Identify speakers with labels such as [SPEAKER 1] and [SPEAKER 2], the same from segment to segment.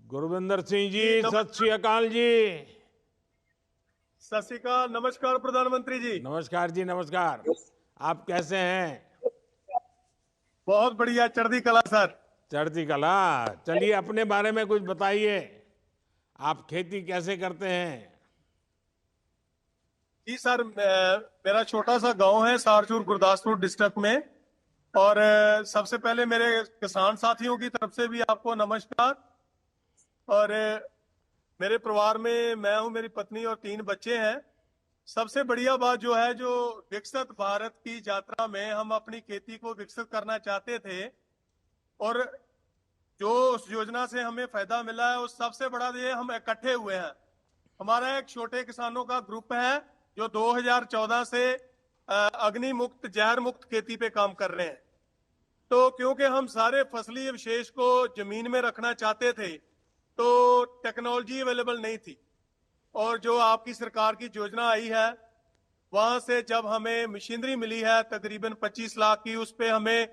[SPEAKER 1] गुरविंदर सिंह जी,
[SPEAKER 2] जी
[SPEAKER 1] सत श्री अकाल जी।
[SPEAKER 2] सत श्री अकाल, नमस्कार प्रधानमंत्री जी।
[SPEAKER 1] नमस्कार जी, नमस्कार। आप कैसे हैं?
[SPEAKER 2] बहुत बढ़िया, चढ़ती कला सर।
[SPEAKER 1] चढ़ती कला। चलिए, अपने बारे में कुछ बताइए। आप खेती कैसे करते हैं?
[SPEAKER 2] जी सर, मेरा छोटा सा गांव है सारचूर, गुरदासपुर डिस्ट्रिक्ट में। और सबसे पहले मेरे किसान साथियों की तरफ से भी आपको नमस्कार। और मेरे परिवार में मैं हूं, मेरी पत्नी और 3 बच्चे हैं। सबसे बढ़िया बात जो है, जो विकसित भारत की यात्रा में हम अपनी खेती को विकसित करना चाहते थे, और जो उस योजना से हमें फायदा मिला है, उस सबसे बड़ा ये हम इकट्ठे हुए हैं। हमारा एक छोटे किसानों का ग्रुप है जो 2014 से अग्नि मुक्त, जहर मुक्त खेती पे काम कर रहे हैं। तो क्योंकि हम सारे फसली अवशेष को जमीन में रखना चाहते थे, तो टेक्नोलॉजी अवेलेबल नहीं थी। और जो आपकी सरकार की योजना आई है, वहां से जब हमें मशीनरी मिली है तकरीबन 25 लाख की, उस पे हमें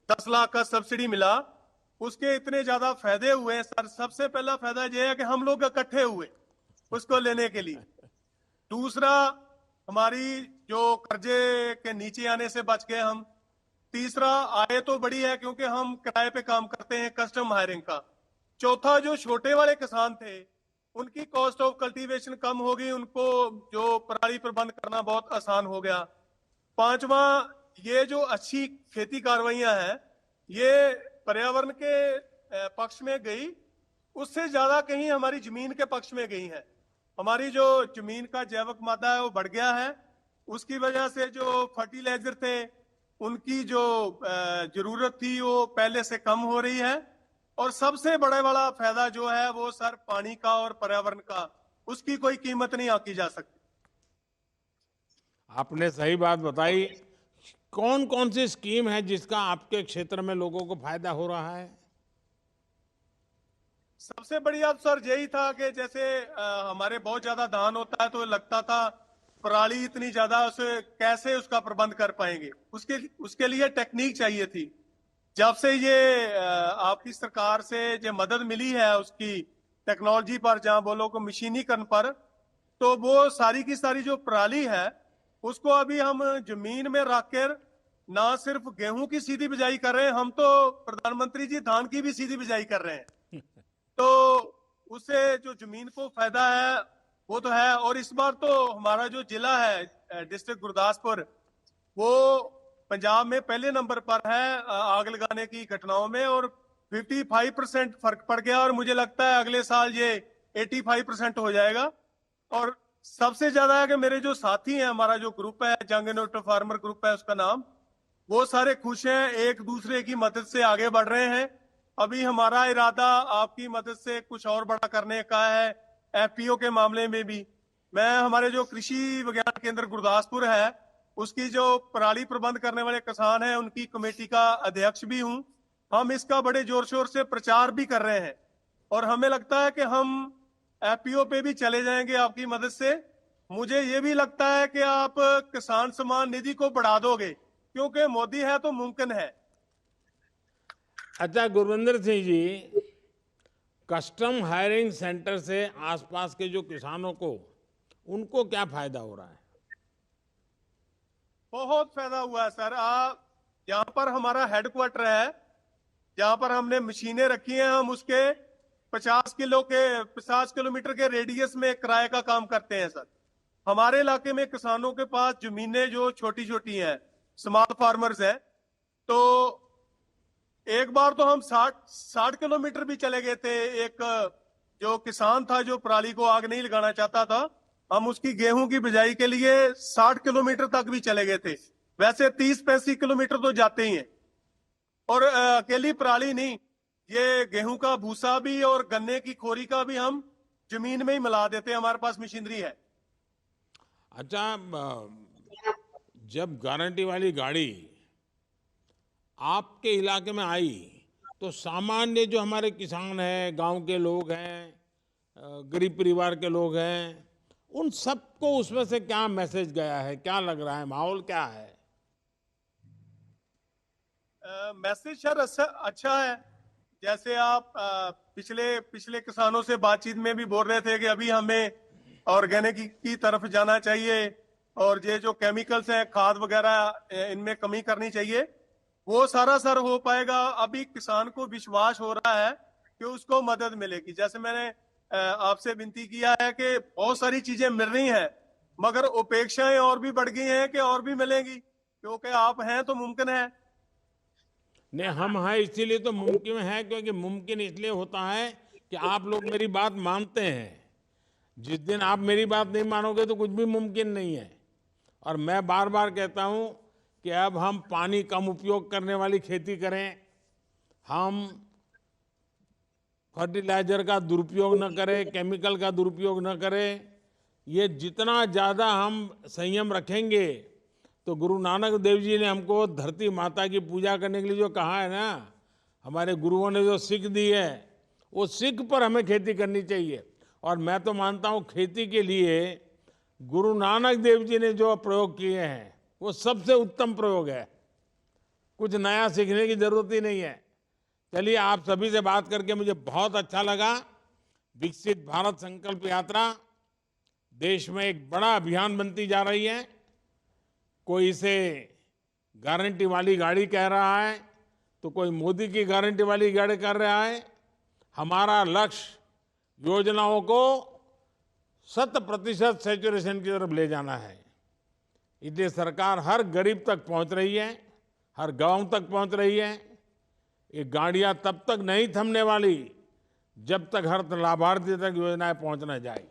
[SPEAKER 2] 10 लाख का सब्सिडी मिला। उसके इतने ज्यादा फायदे हुए हैं सर। सबसे पहला फायदा यह है कि हम लोग इकट्ठे हुए उसको लेने के लिए। दूसरा, हमारी जो कर्जे के नीचे आने से बच गए हम। तीसरा, आय तो बड़ी है क्योंकि हम किराए पे काम करते हैं, कस्टम हायरिंग का। चौथा, जो छोटे वाले किसान थे उनकी कॉस्ट ऑफ कल्टीवेशन कम होगी, उनको जो पराली प्रबंध करना बहुत आसान हो गया। पांचवा, ये जो अच्छी खेती कार्रवाइयां हैं, ये पर्यावरण के पक्ष में गई, उससे ज्यादा कहीं हमारी जमीन के पक्ष में गई है। हमारी जो जमीन का जैविक मादा है वो बढ़ गया है। उसकी वजह से जो फर्टिलाइजर थे उनकी जो जरूरत थी वो पहले से कम हो रही है। और सबसे बड़ा वाला फायदा जो है वो सर पानी का और पर्यावरण का, उसकी कोई कीमत नहीं आकी जा सकती।
[SPEAKER 1] आपने सही बात बताई। कौन कौन सी स्कीम है जिसका आपके क्षेत्र में लोगों को फायदा हो रहा है?
[SPEAKER 2] सबसे बढ़िया अवसर यही था कि जैसे हमारे बहुत ज्यादा धान होता है, तो लगता था पराली इतनी ज्यादा, उसे कैसे उसका प्रबंध कर पाएंगे। उसके उसके लिए टेक्निक चाहिए थी। जब से ये आपकी सरकार से जो मदद मिली है उसकी टेक्नोलॉजी पर, जहां बोलो को मशीनीकरण पर, तो वो सारी की सारी जो पराली है उसको अभी हम जमीन में रख कर ना सिर्फ गेहूं की सीधी बिजाई कर रहे हैं, हम तो प्रधानमंत्री जी धान की भी सीधी बिजाई कर रहे हैं। तो उससे जो जमीन को फायदा है वो तो है। और इस बार तो हमारा जो जिला है डिस्ट्रिक्ट गुरदासपुर, वो पंजाब में पहले नंबर पर है आग लगाने की घटनाओं में। और 55% फर्क पड़ गया, और मुझे लगता है अगले साल ये 85% हो जाएगा। और सबसे ज्यादा है कि मेरे जो साथी हैं, हमारा जो ग्रुप है, जंग इनोवेटिव फार्मर ग्रुप है उसका नाम, वो सारे खुश हैं, एक दूसरे की मदद से आगे बढ़ रहे हैं। अभी हमारा इरादा आपकी मदद से कुछ और बड़ा करने का है, एफपीओ के मामले में भी। मैं हमारे जो कृषि विज्ञान केंद्र गुरदासपुर है उसकी जो पराली प्रबंध करने वाले किसान हैं उनकी कमेटी का अध्यक्ष भी हूं। हम इसका बड़े जोर शोर से प्रचार भी कर रहे हैं, और हमें लगता है कि हम एफपीओ पे भी चले जाएंगे आपकी मदद से। मुझे ये भी लगता है कि आप किसान सम्मान निधि को बढ़ा दोगे, क्योंकि मोदी है तो मुमकिन है।
[SPEAKER 1] अच्छा Gurvinder Singh ji, custom hiring centre से आसपास के जो किसानों को, उनको क्या फायदा हो रहा है?
[SPEAKER 2] बहुत फायदा हुआ है सर। यहाँ पर हमारा हेडक्वार्टर है, जहां पर हमने मशीनें रखी हैं। हम उसके 50 किलोमीटर के रेडियस में किराए का काम करते हैं सर। हमारे इलाके में किसानों के पास जमीनें जो छोटी छोटी हैं, स्मॉल फार्मर्स हैं, तो एक बार तो हम 60 किलोमीटर भी चले गए थे। एक जो किसान था जो पराली को आग नहीं लगाना चाहता था, हम उसकी गेहूं की बिजाई के लिए 60 किलोमीटर तक भी चले गए थे। वैसे 30-35 किलोमीटर तो जाते ही हैं। और अकेली पराली नहीं, ये गेहूं का भूसा भी और गन्ने की खोरी का भी हम जमीन में ही मिला देते हैं, हमारे पास मशीनरी है।
[SPEAKER 1] अच्छा, जब गारंटी वाली गाड़ी आपके इलाके में आई, तो सामान्य जो हमारे किसान हैं, गांव के लोग हैं, गरीब परिवार के लोग हैं, उन सबको उसमें से क्या मैसेज गया है? क्या लग रहा है, माहौल क्या है?
[SPEAKER 2] मैसेज सर अच्छा है। जैसे आप पिछले किसानों से बातचीत में भी बोल रहे थे कि अभी हमें ऑर्गेनिक की तरफ जाना चाहिए और ये जो केमिकल्स हैं खाद वगैरह इनमें कमी करनी चाहिए। वो सारा सर हो पाएगा अभी किसान को विश्वास हो रहा है कि उसको मदद मिलेगी। जैसे मैंने आपसे विनती किया है कि बहुत सारी चीजें मिल रही हैं मगर अपेक्षाएं और भी बढ़ गई हैं कि और भी मिलेंगी, क्योंकि आप हैं तो मुमकिन है।
[SPEAKER 1] नहीं, हम हैं इसीलिए तो मुमकिन है, क्योंकि मुमकिन इसलिए होता है कि आप लोग मेरी बात मानते हैं। जिस दिन आप मेरी बात नहीं मानोगे तो कुछ भी मुमकिन नहीं है। और मैं बार बार कहता हूं कि अब हम पानी कम उपयोग करने वाली खेती करें, हम फर्टिलाइजर का दुरुपयोग न करें, केमिकल का दुरुपयोग न करें। ये जितना ज़्यादा हम संयम रखेंगे, तो गुरु नानक देव जी ने हमको धरती माता की पूजा करने के लिए जो कहा है ना, हमारे गुरुओं ने जो सीख दी है, वो सीख पर हमें खेती करनी चाहिए। और मैं तो मानता हूँ खेती के लिए गुरु नानक देव जी ने जो प्रयोग किए हैं वो सबसे उत्तम प्रयोग है। कुछ नया सीखने की जरूरत ही नहीं है। चलिए, आप सभी से बात करके मुझे बहुत अच्छा लगा। विकसित भारत संकल्प यात्रा देश में एक बड़ा अभियान बनती जा रही है। कोई इसे गारंटी वाली गाड़ी कह रहा है, तो कोई मोदी की गारंटी वाली गाड़ी कर रहा है। हमारा लक्ष्य योजनाओं को 100% सैचुरेशन की तरफ ले जाना है। इसलिए सरकार हर गरीब तक पहुंच रही है, हर गांव तक पहुंच रही है। ये गाड़ियां तब तक नहीं थमने वाली जब तक हर लाभार्थी तक योजनाएं पहुंच न जाए।